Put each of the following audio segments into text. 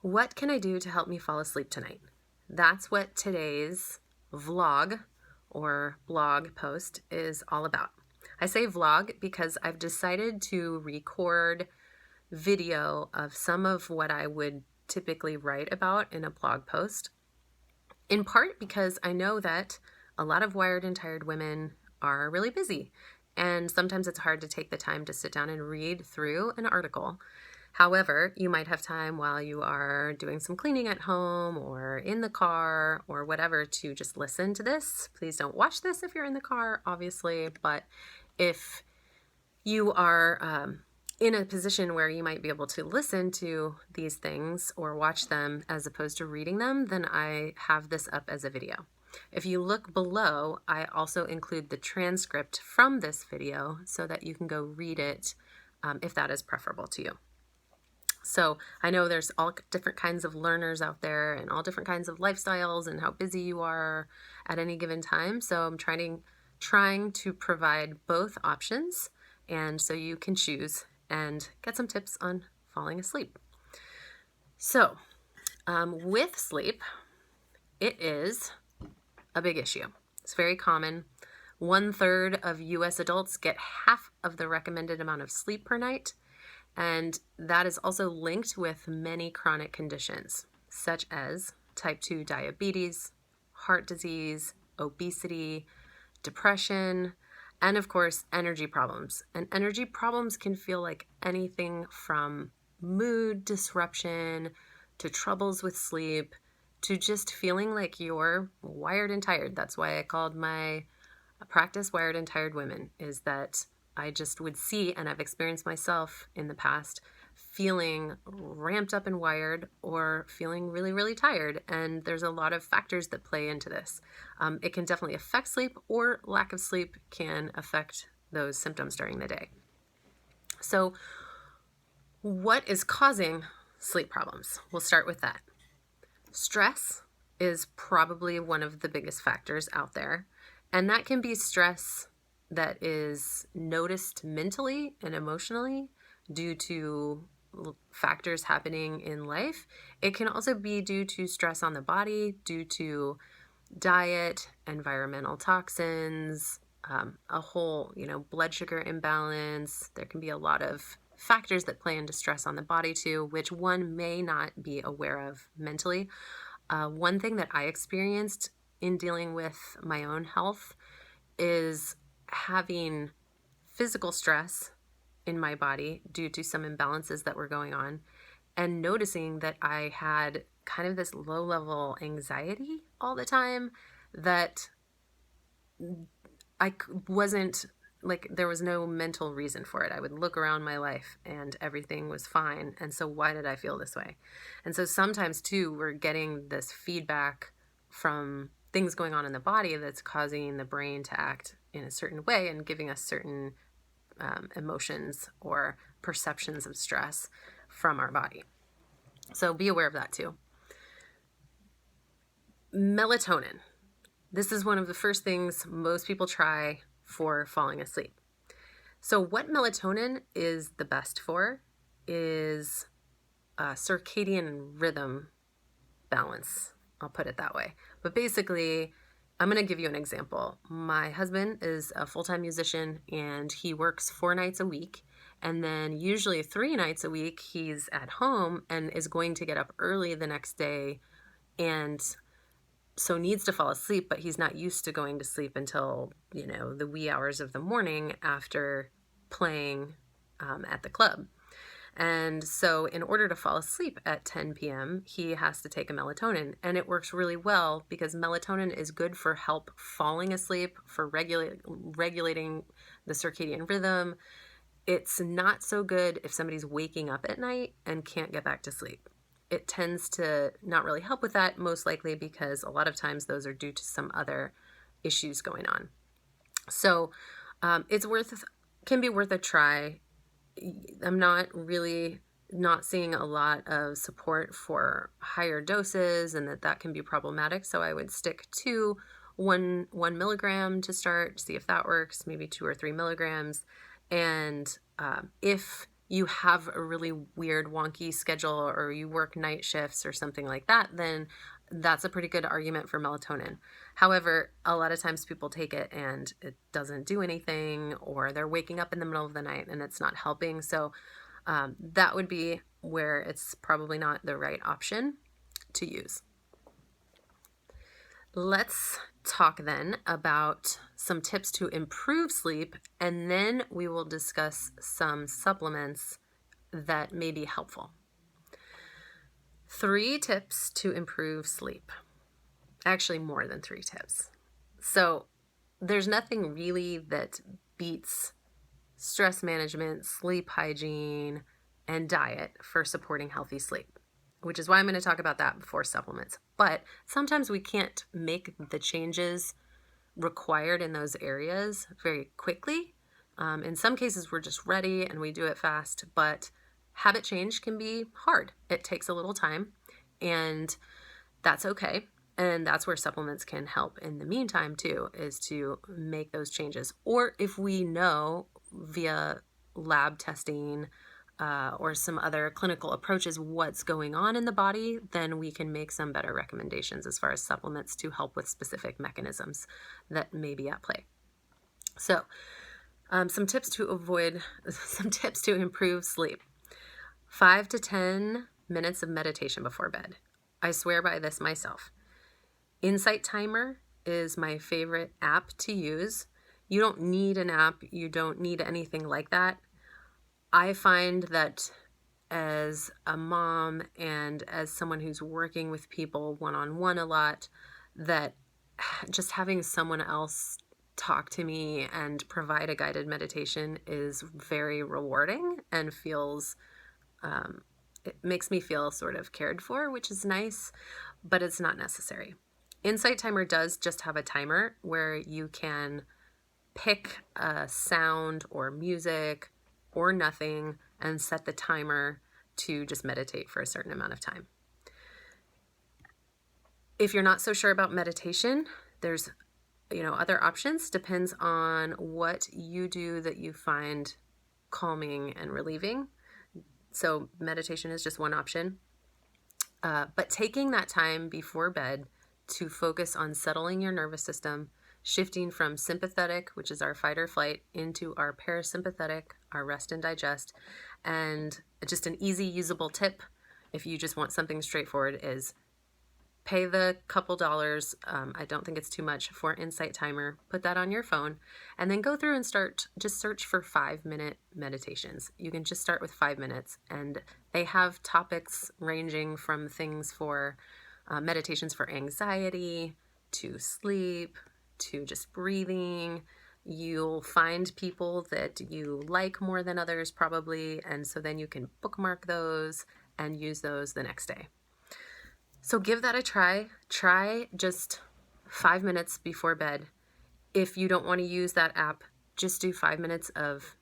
What can I do to help me fall asleep tonight? That's what today's vlog or blog post is all about. I say vlog because I've decided to record video of some of what I would typically write about in a blog post, in part because I know that a lot of wired and tired women are really busy, and sometimes it's hard to take the time to sit down and read through an article. However, you might have time while you are doing some cleaning at home or in the car or whatever to just listen to this. Please don't watch this if you're in the car, obviously, but if you are in a position where you might be able to listen to these things or watch them as opposed to reading them, then I have this up as a video. If you look below, I also include the transcript from this video so that you can go read it if that is preferable to you. So I know there's all different kinds of learners out there and all different kinds of lifestyles and how busy you are at any given time. So I'm trying to provide both options, and so you can choose and get some tips on falling asleep. So with sleep, it is a big issue. It's very common. 1/3 of US adults get half of the recommended amount of sleep per night. And that is also linked with many chronic conditions, such as type 2 diabetes, heart disease, obesity, depression, and of course, energy problems. And energy problems can feel like anything from mood disruption to troubles with sleep to just feeling like you're wired and tired. That's why I called my practice Wired and Tired Women, is that I just would see, and I've experienced myself in the past, feeling ramped up and wired or feeling really, really tired. And there's a lot of factors that play into this. It can definitely affect sleep, or lack of sleep can affect those symptoms during the day. So what is causing sleep problems? We'll start with that. Stress is probably one of the biggest factors out there. And that can be stress that is noticed mentally and emotionally due to factors happening in life. It can also be due to stress on the body, due to diet, environmental toxins, a whole, blood sugar imbalance. There can be a lot of factors that play into stress on the body too, which one may not be aware of mentally. One thing that I experienced in dealing with my own health is having physical stress in my body due to some imbalances that were going on, and noticing that I had kind of this low-level anxiety all the time, that I wasn't, like, there was no mental reason for it. I would look around my life and everything was fine, and so why did I feel this way? And so sometimes too, we're getting this feedback from things going on in the body that's causing the brain to act in a certain way and giving us certain emotions or perceptions of stress from our body. So be aware of that too. Melatonin. This is one of the first things most people try for falling asleep. So what melatonin is the best for is circadian rhythm balance. I'll put it that way. But basically, I'm going to give you an example. My husband is a full-time musician, and he works 4 nights a week. And then usually 3 nights a week, he's at home and is going to get up early the next day, and so needs to fall asleep, but he's not used to going to sleep until, the wee hours of the morning after playing at the club. And so in order to fall asleep at 10 p.m., he has to take a melatonin. And it works really well because melatonin is good for help falling asleep, for regulating the circadian rhythm. It's not so good if somebody's waking up at night and can't get back to sleep. It tends to not really help with that, most likely because a lot of times those are due to some other issues going on. So can be worth a try. I'm not seeing a lot of support for higher doses, and that can be problematic. So I would stick to 1 milligram to start, see if that works, maybe 2 or 3 milligrams. And if you have a really weird, wonky schedule, or you work night shifts or something like that, then that's a pretty good argument for melatonin. However, a lot of times people take it and it doesn't do anything, or they're waking up in the middle of the night and it's not helping. So that would be where it's probably not the right option to use. Let's talk then about some tips to improve sleep, and then we will discuss some supplements that may be helpful. 3 tips to improve sleep. Actually, more than 3 tips. So there's nothing really that beats stress management, sleep hygiene, and diet for supporting healthy sleep, which is why I'm going to talk about that before supplements. But sometimes we can't make the changes required in those areas very quickly. In some cases, we're just ready and we do it fast, but habit change can be hard. It takes a little time, and that's okay. And that's where supplements can help in the meantime too, is to make those changes. Or if we know via lab testing or some other clinical approaches what's going on in the body, then we can make some better recommendations as far as supplements to help with specific mechanisms that may be at play. So some tips to improve sleep. 5 to 10 minutes of meditation before bed. I swear by this myself. Insight Timer is my favorite app to use. You don't need an app. You don't need anything like that. I find that as a mom and as someone who's working with people one-on-one a lot, that just having someone else talk to me and provide a guided meditation is very rewarding and feels, it makes me feel sort of cared for, which is nice, but it's not necessary. Insight Timer does just have a timer where you can pick a sound or music or nothing and set the timer to just meditate for a certain amount of time. If you're not so sure about meditation, there's other options. Depends on what you do that you find calming and relieving. So meditation is just one option. But taking that time before bed to focus on settling your nervous system, shifting from sympathetic, which is our fight or flight, into our parasympathetic, our rest and digest. And just an easy usable tip, if you just want something straightforward, is pay the couple dollars, I don't think it's too much, for Insight Timer. Put that on your phone and then go through and just search for 5-minute meditations. You can just start with 5 minutes, and they have topics ranging from things for meditations for anxiety to sleep to just breathing. You'll find people that you like more than others probably, and so then you can bookmark those and use those the next day. So give that a try. Try just 5 minutes before bed. If you don't want to use that app, just do 5 minutes of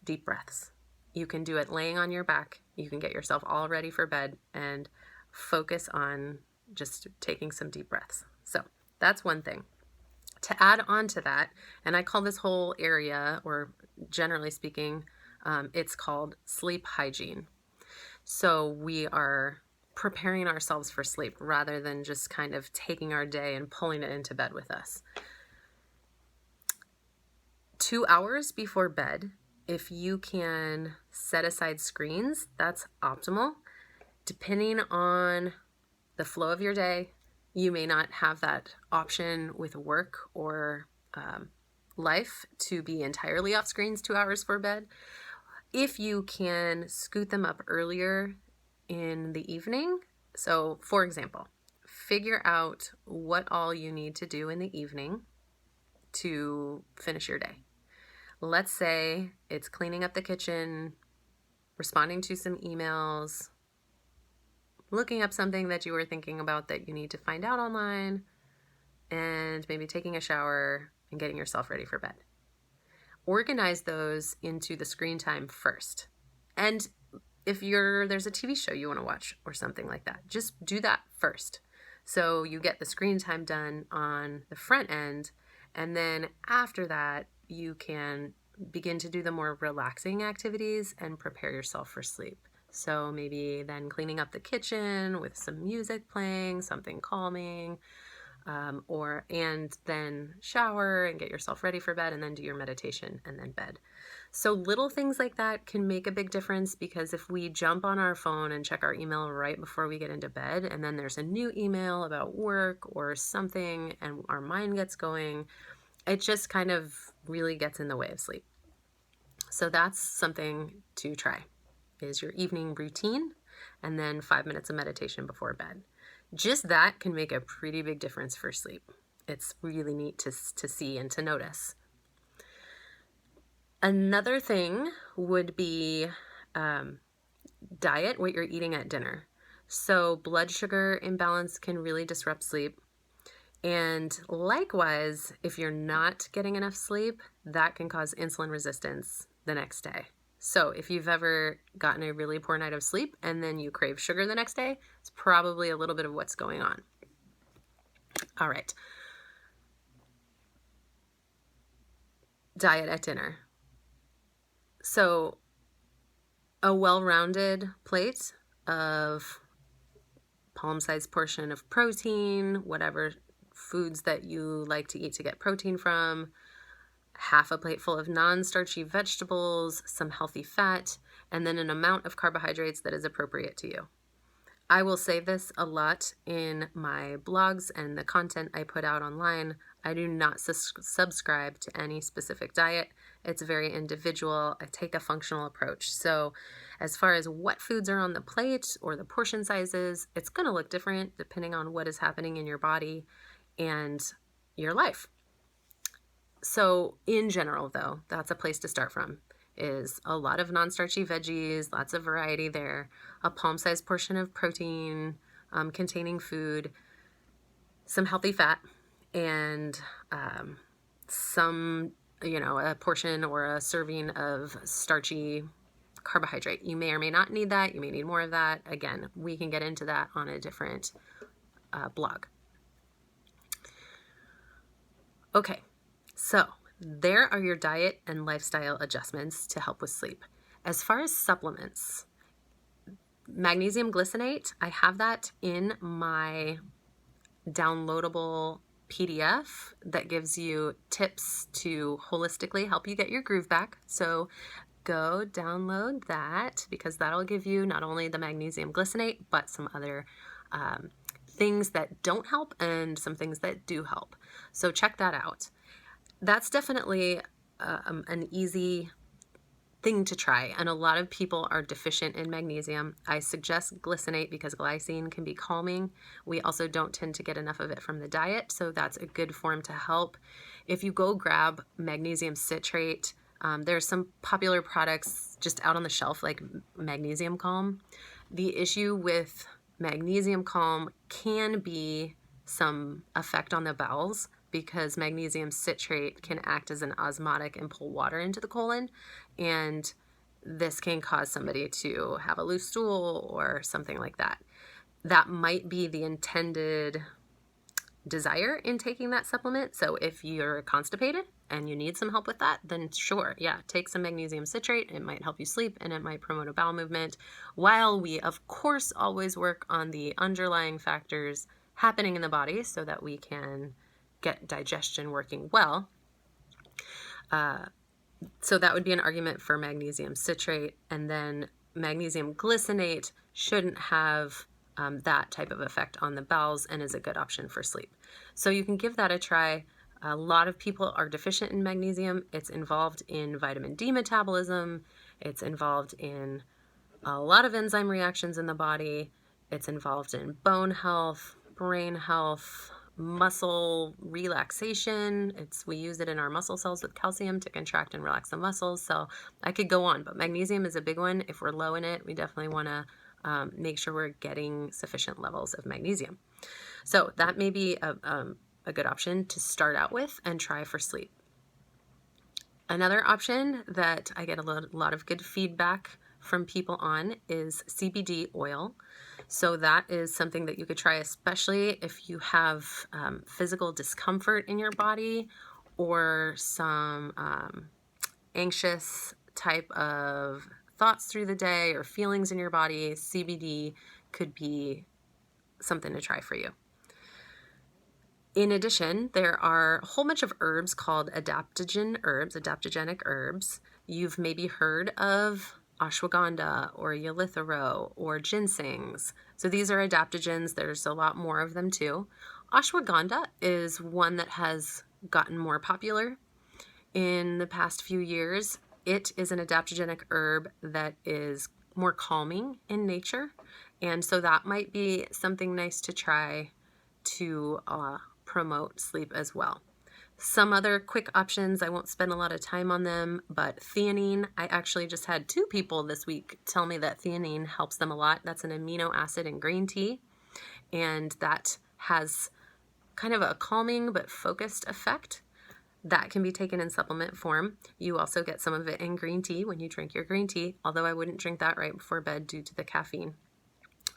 deep breaths. You can do it laying on your back. You can get yourself all ready for bed and focus on just taking some deep breaths. So that's one thing. To add on to that, and I call this whole area, or generally speaking, it's called sleep hygiene. So we are preparing ourselves for sleep rather than just kind of taking our day and pulling it into bed with us. 2 hours before bed, if you can set aside screens, that's optimal. Depending on the flow of your day, you may not have that option with work or life to be entirely off screens 2 hours before bed. If you can scoot them up earlier in the evening, so for example, figure out what all you need to do in the evening to finish your day. Let's say it's cleaning up the kitchen, responding to some emails, looking up something that you were thinking about that you need to find out online, and maybe taking a shower and getting yourself ready for bed. Organize those into the screen time first. And if there's a TV show you want to watch or something like that, just do that first. So you get the screen time done on the front end, and then after that, you can begin to do the more relaxing activities and prepare yourself for sleep. So maybe then cleaning up the kitchen with some music playing, something calming, and then shower and get yourself ready for bed and then do your meditation and then bed. So little things like that can make a big difference, because if we jump on our phone and check our email right before we get into bed, and then there's a new email about work or something and our mind gets going, it just kind of really gets in the way of sleep. So that's something to try, is your evening routine and then 5 minutes of meditation before bed. Just that can make a pretty big difference for sleep. It's really neat to see and to notice. Another thing would be diet, what you're eating at dinner. So blood sugar imbalance can really disrupt sleep. And likewise, if you're not getting enough sleep, that can cause insulin resistance the next day. So if you've ever gotten a really poor night of sleep and then you crave sugar the next day, it's probably a little bit of what's going on. All right. Diet at dinner. So a well-rounded plate of palm-sized portion of protein, whatever foods that you like to eat to get protein from, half a plate full of non-starchy vegetables, some healthy fat, and then an amount of carbohydrates that is appropriate to you. I will say this a lot in my blogs and the content I put out online. I do not subscribe to any specific diet. It's very individual. I take a functional approach. So as far as what foods are on the plate or the portion sizes, it's going to look different depending on what is happening in your body and your life. So in general, though, that's a place to start from, is a lot of non-starchy veggies, lots of variety there, a palm-sized portion of protein containing food, some healthy fat, and some, a portion or a serving of starchy carbohydrate. You may or may not need that. You may need more of that. Again, we can get into that on a different blog. Okay. So there are your diet and lifestyle adjustments to help with sleep. As far as supplements, magnesium glycinate, I have that in my downloadable PDF that gives you tips to holistically help you get your groove back. So go download that, because that'll give you not only the magnesium glycinate, but some other things that don't help and some things that do help. So check that out. That's definitely an easy thing to try, and a lot of people are deficient in magnesium. I suggest glycinate because glycine can be calming. We also don't tend to get enough of it from the diet, so that's a good form to help. If you go grab magnesium citrate, there's some popular products just out on the shelf like Magnesium Calm. The issue with Magnesium Calm can be some effect on the bowels, because magnesium citrate can act as an osmotic and pull water into the colon, and this can cause somebody to have a loose stool or something like that. That might be the intended desire in taking that supplement. So if you're constipated and you need some help with that, then sure, yeah, take some magnesium citrate. It might help you sleep and it might promote a bowel movement, while we of course always work on the underlying factors happening in the body so that we can get digestion working well. So that would be an argument for magnesium citrate, and then magnesium glycinate shouldn't have that type of effect on the bowels and is a good option for sleep. So you can give that a try. A lot of people are deficient in magnesium. It's involved in vitamin D metabolism. It's involved in a lot of enzyme reactions in the body. It's involved in bone health, brain health, muscle relaxation. We use it in our muscle cells with calcium to contract and relax the muscles. So I could go on, but magnesium is a big one. If we're low in it, we definitely want to make sure we're getting sufficient levels of magnesium. So that may be a good option to start out with and try for sleep. Another option that I get a lot of good feedback from people on is CBD oil. So that is something that you could try, especially if you have physical discomfort in your body or some anxious type of thoughts through the day or feelings in your body, CBD could be something to try for you. In addition, there are a whole bunch of herbs called adaptogenic herbs. You've maybe heard of ashwagandha or eleuthero or ginsengs. So these are adaptogens. There's a lot more of them too. Ashwagandha is one that has gotten more popular in the past few years. It is an adaptogenic herb that is more calming in nature. And so that might be something nice to try to promote sleep as well. Some other quick options, I won't spend a lot of time on them, but theanine, I actually just had 2 people this week tell me that theanine helps them a lot. That's an amino acid in green tea, and that has kind of a calming but focused effect. That can be taken in supplement form. You also get some of it in green tea when you drink your green tea, although I wouldn't drink that right before bed due to the caffeine.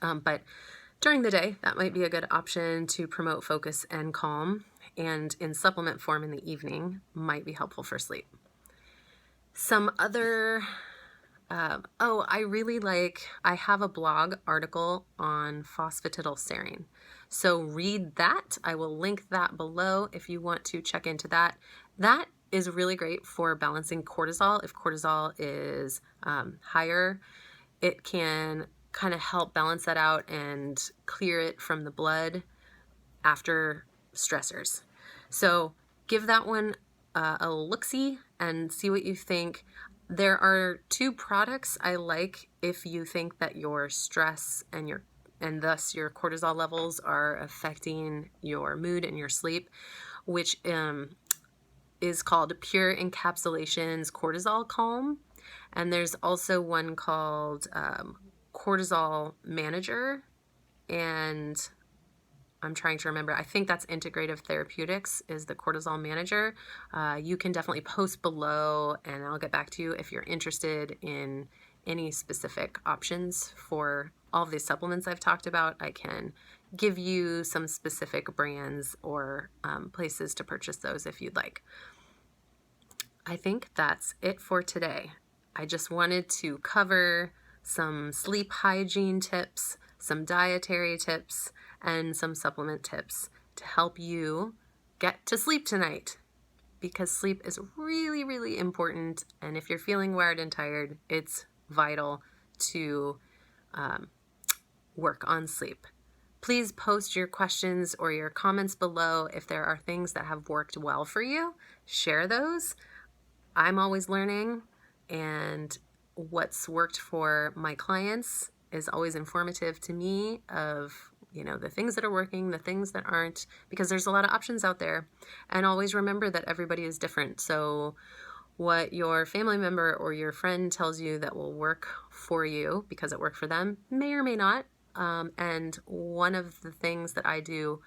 But during the day, that might be a good option to promote focus and calm, and in supplement form in the evening might be helpful for sleep. Some other, I have a blog article on phosphatidylserine. So read that. I will link that below if you want to check into that. That is really great for balancing cortisol. If cortisol is higher, it can kind of help balance that out and clear it from the blood after stressors. So give that one a look-see and see what you think. There are 2 products I like if you think that your stress and thus your cortisol levels are affecting your mood and your sleep, which is called Pure Encapsulations Cortisol Calm. And there's also one called Cortisol Manager, and I'm trying to remember. I think that's Integrative Therapeutics is the Cortisol Manager. You can definitely post below and I'll get back to you if you're interested in any specific options for all of these supplements I've talked about. I can give you some specific brands or places to purchase those if you'd like. I think that's it for today. I just wanted to cover some sleep hygiene tips, some dietary tips, and some supplement tips to help you get to sleep tonight, because sleep is really, really important. And if you're feeling wired and tired, it's vital to work on sleep. Please post your questions or your comments below. If there are things that have worked well for you, share those. I'm always learning, and what's worked for my clients is always informative to me of, the things that are working, the things that aren't, because there's a lot of options out there. And always remember that everybody is different. So what your family member or your friend tells you that will work for you because it worked for them may or may not. And one of the things that I do,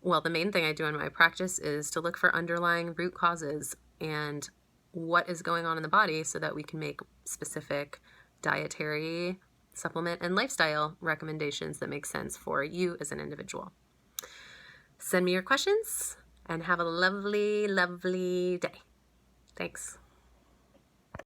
the main thing I do in my practice is to look for underlying root causes and what is going on in the body so that we can make specific dietary, supplement, and lifestyle recommendations that make sense for you as an individual. Send me your questions and have a lovely, lovely day. Thanks.